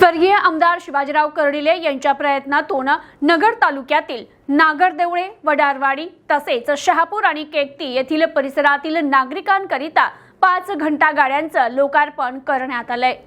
स्वर्गीय आमदार शिवाजीराव कर्डिले यांच्या प्रयत्नातून नगर तालुक्यातील नागरदेवळे, वडारवाडी तसेच शहापूर आणि केकती येथील परिसरातील नागरिकांकरिता 5 घंटा गाड्यांचं लोकार्पण करण्यात आलंय।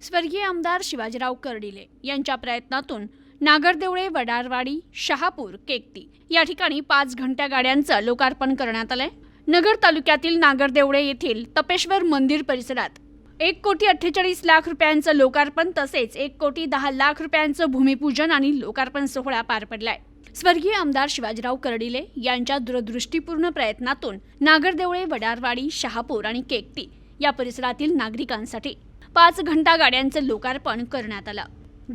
स्वर्गीय आमदार शिवाजीराव कर्डिले यांच्या प्रयत्नातून नागरदेवळे, वडारवाडी, शहापूर, केकती या ठिकाणी 5 घंटा गाड्यांचं लोकार्पण करण्यात आलंय। नगर तालुक्यातील नागरदेवळे येथील तपेश्वर मंदिर परिसरात 1,48,00,000 रुपयांचं लोकार्पण तसेच 1,10,00,000 रुपयांचं भूमिपूजन आणि लोकार्पण सोहळा पार पडलाय। स्वर्गीय आमदार शिवाजीराव कर्डिले यांच्या दूरदृष्टीपूर्ण प्रयत्नातून नागरदेवळे, वडारवाडी, शहापूर आणि केकती या परिसरातील नागरिकांसाठी 5 घंटा गाड्यांचं लोकार्पण करण्यात आलं।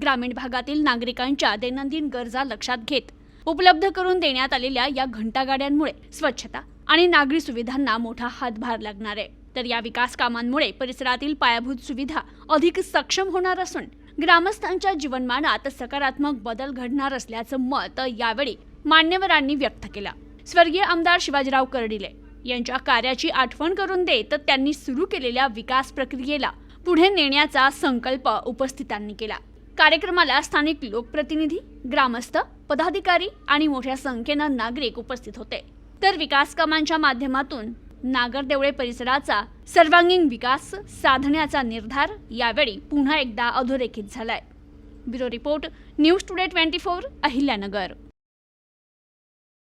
ग्रामीण भागातील नागरिकांच्या दैनंदिन गरजा लक्षात घेत उपलब्ध करून देण्यात आलेल्या या घंटा गाड्यांमुळे स्वच्छता आणि नागरी सुविधांना मोठा हातभार लागणार आहे। तर या विकास कामांमुळे परिसरातील पायाभूत सुविधा अधिक सक्षम होणार असून ग्रामस्थांच्या जीवनमानात सकारात्मक बदल घडणार असल्याचं मत यावेळी मान्यवरांनी व्यक्त केलं। स्वर्गीय आमदार शिवाजीराव कर्डिले यांच्या कार्याची आठवण करून देत त्यांनी सुरू केलेल्या विकास प्रक्रियेला पुढे नेण्याचा संकल्प उपस्थितांनी केला। कार्यक्रमाला स्थानिक लोकप्रतिनिधी, ग्रामस्थ, पदाधिकारी आणि मोठ्या संख्येनं नागरिक उपस्थित होते। तर विकास कामांच्या माध्यमातून नागरदेवळे परिसराचा सर्वांगीण विकास साधण्याचा निर्धार यावेळी पुन्हा एकदा अधोरेखित झालाय। Bureau report, news today 24, Ahilyanagar.